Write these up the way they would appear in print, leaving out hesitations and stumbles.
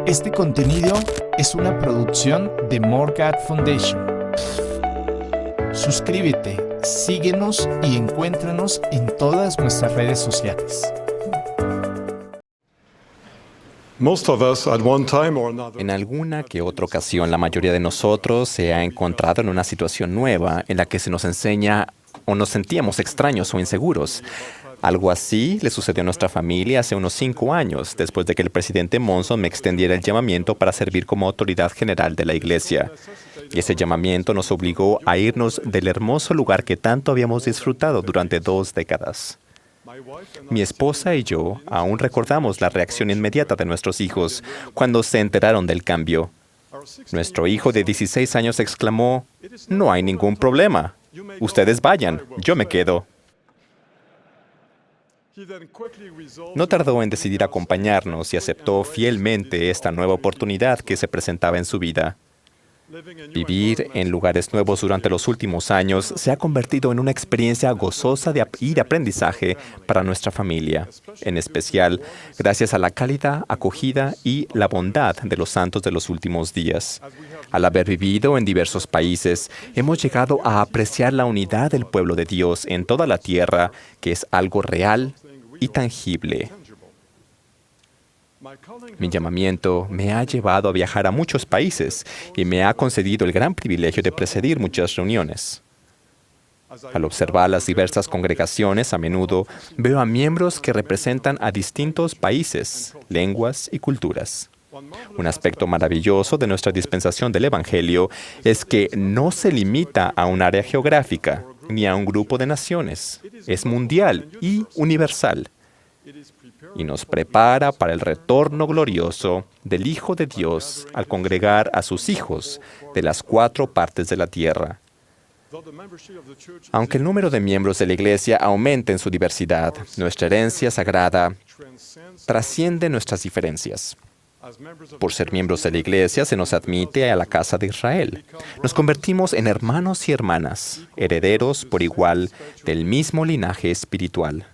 Este contenido es una producción de More God Foundation. Suscríbete, síguenos y encuéntranos en todas nuestras redes sociales. En alguna que otra ocasión, la mayoría de nosotros se ha encontrado en una situación nueva en la que se nos enseña o nos sentíamos extraños o inseguros. Algo así le sucedió a nuestra familia hace unos 5 años, después de que el presidente Monson me extendiera el llamamiento para servir como autoridad general de la iglesia. Y ese llamamiento nos obligó a irnos del hermoso lugar que tanto habíamos disfrutado durante 2 décadas. Mi esposa y yo aún recordamos la reacción inmediata de nuestros hijos cuando se enteraron del cambio. Nuestro hijo de 16 años exclamó: "No hay ningún problema. Ustedes vayan, yo me quedo". No tardó en decidir acompañarnos y aceptó fielmente esta nueva oportunidad que se presentaba en su vida. Vivir en lugares nuevos durante los últimos años se ha convertido en una experiencia gozosa y de aprendizaje para nuestra familia, en especial gracias a la cálida acogida y la bondad de los santos de los últimos días. Al haber vivido en diversos países, hemos llegado a apreciar la unidad del pueblo de Dios en toda la tierra, que es algo real y tangible. Mi llamamiento me ha llevado a viajar a muchos países y me ha concedido el gran privilegio de presidir muchas reuniones. Al observar las diversas congregaciones, a menudo veo a miembros que representan a distintos países, lenguas y culturas. Un aspecto maravilloso de nuestra dispensación del Evangelio es que no se limita a un área geográfica ni a un grupo de naciones. Es mundial y universal. Y nos prepara para el retorno glorioso del Hijo de Dios al congregar a sus hijos de las 4 partes de la tierra. Aunque el número de miembros de la Iglesia aumente en su diversidad, nuestra herencia sagrada trasciende nuestras diferencias. Por ser miembros de la Iglesia, se nos admite a la casa de Israel. Nos convertimos en hermanos y hermanas, herederos por igual del mismo linaje espiritual.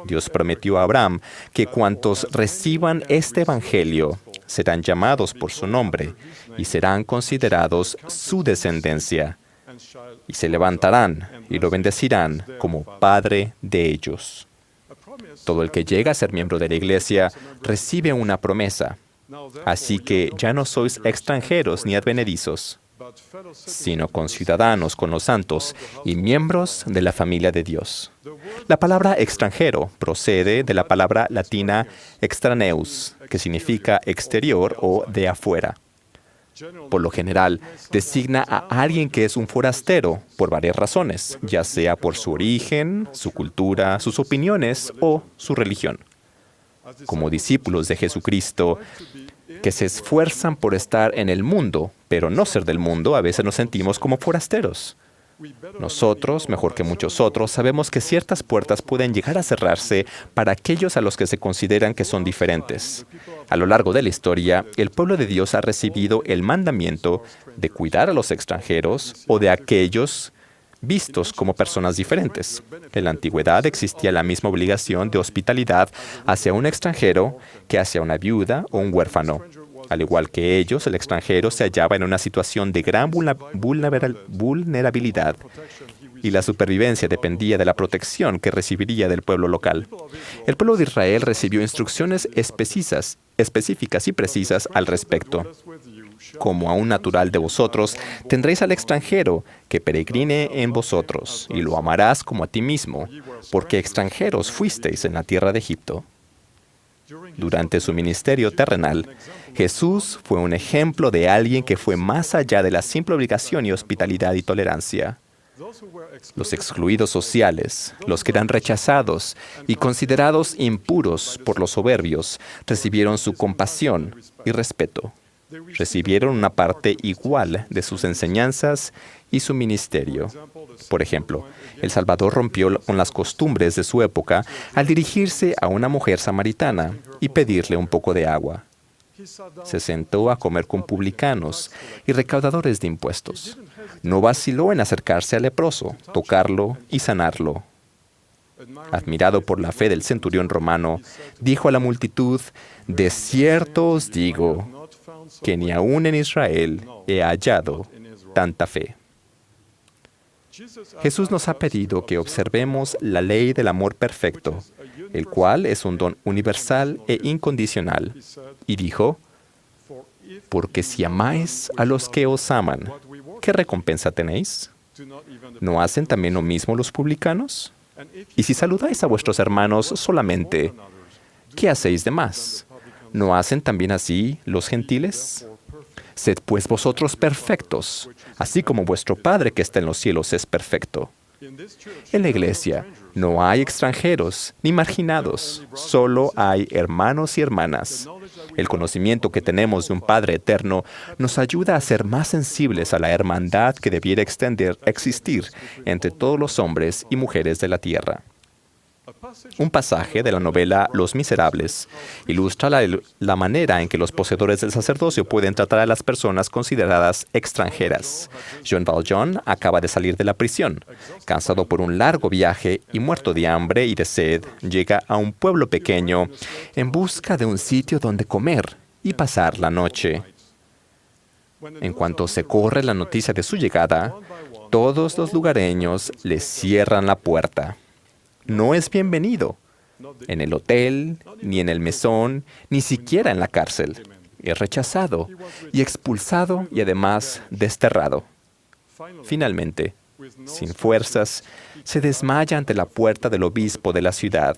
Dios prometió a Abraham que cuantos reciban este Evangelio serán llamados por su nombre y serán considerados su descendencia, y se levantarán y lo bendecirán como Padre de ellos. Todo el que llega a ser miembro de la Iglesia recibe una promesa. Así que ya no sois extranjeros ni advenedizos, sino conciudadanos con los santos y miembros de la familia de Dios. La palabra extranjero procede de la palabra latina extraneus, que significa exterior o de afuera. Por lo general, designa a alguien que es un forastero por varias razones, ya sea por su origen, su cultura, sus opiniones o su religión. Como discípulos de Jesucristo, que se esfuerzan por estar en el mundo, pero no ser del mundo, a veces nos sentimos como forasteros. Nosotros, mejor que muchos otros, sabemos que ciertas puertas pueden llegar a cerrarse para aquellos a los que se consideran que son diferentes. A lo largo de la historia, el pueblo de Dios ha recibido el mandamiento de cuidar a los extranjeros o de aquellos vistos como personas diferentes. En la antigüedad existía la misma obligación de hospitalidad hacia un extranjero que hacia una viuda o un huérfano. Al igual que ellos, el extranjero se hallaba en una situación de gran vulnerabilidad y la supervivencia dependía de la protección que recibiría del pueblo local. El pueblo de Israel recibió instrucciones específicas y precisas al respecto. Como a un natural de vosotros, tendréis al extranjero que peregrine en vosotros, y lo amarás como a ti mismo, porque extranjeros fuisteis en la tierra de Egipto. Durante su ministerio terrenal, Jesús fue un ejemplo de alguien que fue más allá de la simple obligación y hospitalidad y tolerancia. Los excluidos sociales, los que eran rechazados y considerados impuros por los soberbios, recibieron su compasión y respeto. Recibieron una parte igual de sus enseñanzas y su ministerio. Por ejemplo, el Salvador rompió con las costumbres de su época al dirigirse a una mujer samaritana y pedirle un poco de agua. Se sentó a comer con publicanos y recaudadores de impuestos. No vaciló en acercarse al leproso, tocarlo y sanarlo. Admirado por la fe del centurión romano, dijo a la multitud: "De cierto os digo que ni aún en Israel he hallado tanta fe. Jesús nos ha pedido que observemos la ley del amor perfecto, el cual es un don universal e incondicional. Y dijo, porque si amáis a los que os aman, ¿qué recompensa tenéis? ¿No hacen también lo mismo los publicanos? Y si saludáis a vuestros hermanos solamente, ¿qué hacéis de más? ¿No hacen también así los gentiles? Sed pues vosotros perfectos, así como vuestro Padre que está en los cielos es perfecto. En la iglesia no hay extranjeros ni marginados, solo hay hermanos y hermanas. El conocimiento que tenemos de un Padre eterno nos ayuda a ser más sensibles a la hermandad que debiera existir entre todos los hombres y mujeres de la tierra. Un pasaje de la novela Los Miserables ilustra la manera en que los poseedores del sacerdocio pueden tratar a las personas consideradas extranjeras. Jean Valjean acaba de salir de la prisión. Cansado por un largo viaje y muerto de hambre y de sed, llega a un pueblo pequeño en busca de un sitio donde comer y pasar la noche. En cuanto se corre la noticia de su llegada, todos los lugareños le cierran la puerta. No es bienvenido en el hotel, ni en el mesón, ni siquiera en la cárcel. Es rechazado y expulsado y además desterrado. Finalmente, sin fuerzas, se desmaya ante la puerta del obispo de la ciudad.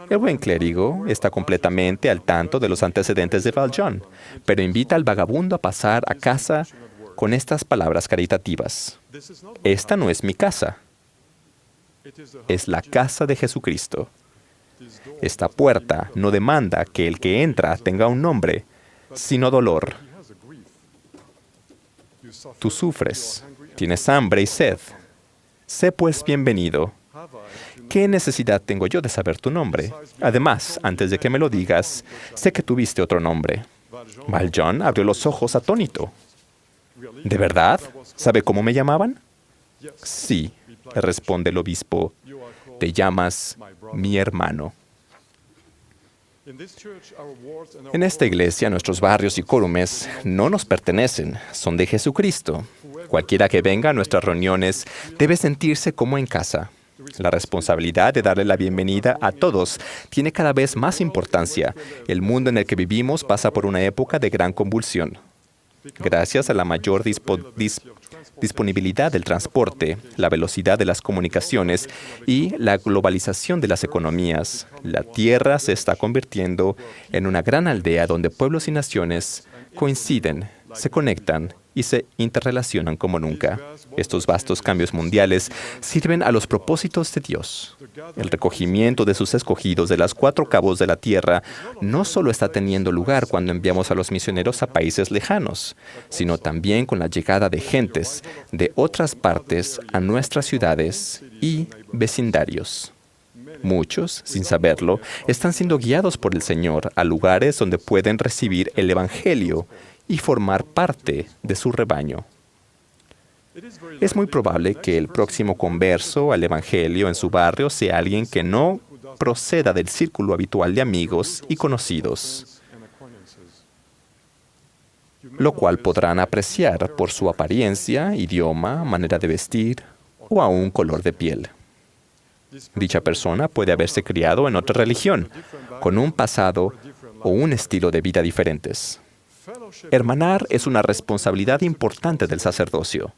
El buen clérigo está completamente al tanto de los antecedentes de Valjean, pero invita al vagabundo a pasar a casa con estas palabras caritativas. Esta no es mi casa. Es la casa de Jesucristo. Esta puerta no demanda que el que entra tenga un nombre, sino dolor. Tú sufres, tienes hambre y sed. Sé pues bienvenido. ¿Qué necesidad tengo yo de saber tu nombre? Además, antes de que me lo digas, sé que tuviste otro nombre. Valjean abrió los ojos atónito. ¿De verdad? ¿Sabe cómo me llamaban? Sí, responde el obispo, te llamas mi hermano. En esta iglesia, nuestros barrios y córumes no nos pertenecen, son de Jesucristo. Cualquiera que venga a nuestras reuniones debe sentirse como en casa. La responsabilidad de darle la bienvenida a todos tiene cada vez más importancia. El mundo en el que vivimos pasa por una época de gran convulsión. Gracias a la mayor disponibilidad del transporte, la velocidad de las comunicaciones y la globalización de las economías, la Tierra se está convirtiendo en una gran aldea donde pueblos y naciones coinciden, se conectan y se interrelacionan como nunca. Estos vastos cambios mundiales sirven a los propósitos de Dios. El recogimiento de sus escogidos de las 4 cabos de la tierra no solo está teniendo lugar cuando enviamos a los misioneros a países lejanos, sino también con la llegada de gentes de otras partes a nuestras ciudades y vecindarios. Muchos, sin saberlo, están siendo guiados por el Señor a lugares donde pueden recibir el Evangelio y formar parte de su rebaño. Es muy probable que el próximo converso al Evangelio en su barrio sea alguien que no proceda del círculo habitual de amigos y conocidos, lo cual podrán apreciar por su apariencia, idioma, manera de vestir o aún color de piel. Dicha persona puede haberse criado en otra religión, con un pasado o un estilo de vida diferentes. Hermanar es una responsabilidad importante del sacerdocio.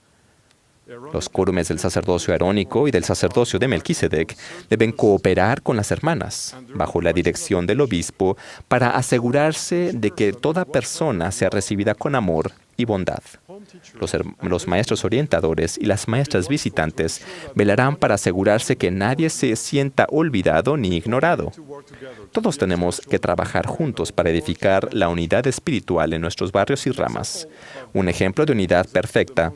Los córumes del sacerdocio arónico y del sacerdocio de Melquisedec deben cooperar con las hermanas, bajo la dirección del obispo, para asegurarse de que toda persona sea recibida con amor y bondad. Los maestros orientadores y las maestras visitantes velarán para asegurarse que nadie se sienta olvidado ni ignorado. Todos tenemos que trabajar juntos para edificar la unidad espiritual en nuestros barrios y ramas. Un ejemplo de unidad perfecta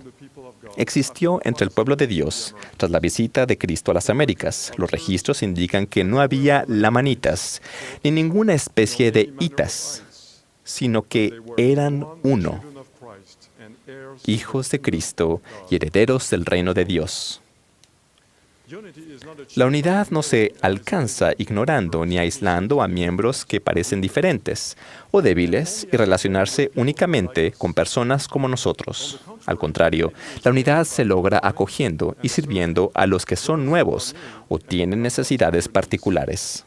existió entre el pueblo de Dios tras la visita de Cristo a las Américas. Los registros indican que no había lamanitas ni ninguna especie de hitas, sino que eran uno, hijos de Cristo y herederos del reino de Dios. La unidad no se alcanza ignorando ni aislando a miembros que parecen diferentes o débiles y relacionarse únicamente con personas como nosotros. Al contrario, la unidad se logra acogiendo y sirviendo a los que son nuevos o tienen necesidades particulares.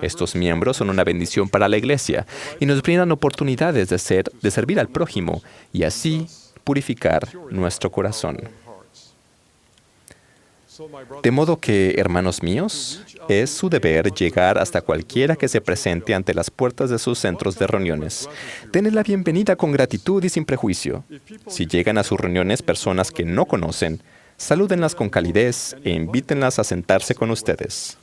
Estos miembros son una bendición para la Iglesia y nos brindan oportunidades de servir al prójimo y así purificar nuestro corazón. De modo que, hermanos míos, es su deber llegar hasta cualquiera que se presente ante las puertas de sus centros de reuniones. Denle la bienvenida con gratitud y sin prejuicio. Si llegan a sus reuniones personas que no conocen, salúdenlas con calidez e invítenlas a sentarse con ustedes.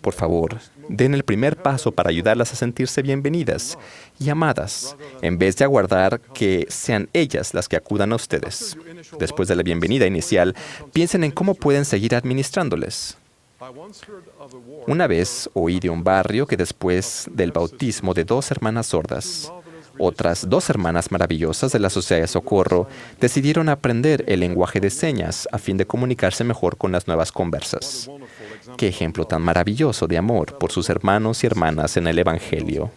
Por favor, den el primer paso para ayudarlas a sentirse bienvenidas y amadas, en vez de aguardar que sean ellas las que acudan a ustedes. Después de la bienvenida inicial, piensen en cómo pueden seguir administrándoles. Una vez oí de un barrio que después del bautismo de 2 hermanas sordas, otras 2 hermanas maravillosas de la Sociedad de Socorro decidieron aprender el lenguaje de señas a fin de comunicarse mejor con las nuevas conversas. ¡Qué ejemplo tan maravilloso de amor por sus hermanos y hermanas en el Evangelio!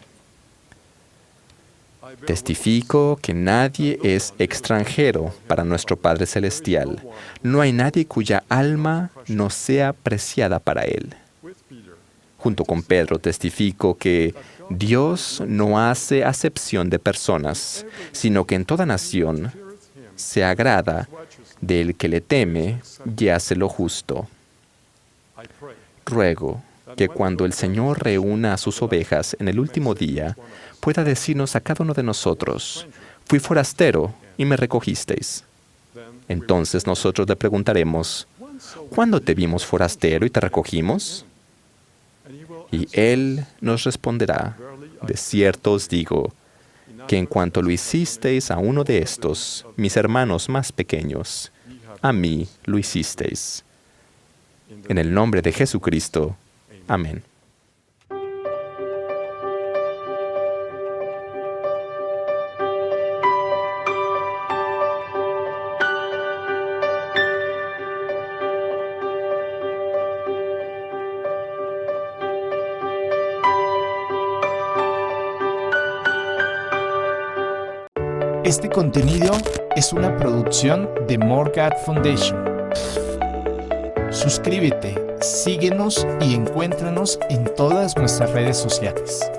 Testifico que nadie es extranjero para nuestro Padre Celestial. No hay nadie cuya alma no sea preciada para Él. Junto con Pedro testifico que Dios no hace acepción de personas, sino que en toda nación se agrada del que le teme y hace lo justo. Ruego que cuando el Señor reúna a sus ovejas en el último día, pueda decirnos a cada uno de nosotros: fui forastero y me recogisteis. Entonces nosotros le preguntaremos: ¿cuándo te vimos forastero y te recogimos? Y Él nos responderá: de cierto os digo, que en cuanto lo hicisteis a uno de estos, mis hermanos más pequeños, a mí lo hicisteis. En el nombre de Jesucristo. Amén. Este contenido es una producción de More God Foundation. Suscríbete, síguenos y encuéntranos en todas nuestras redes sociales.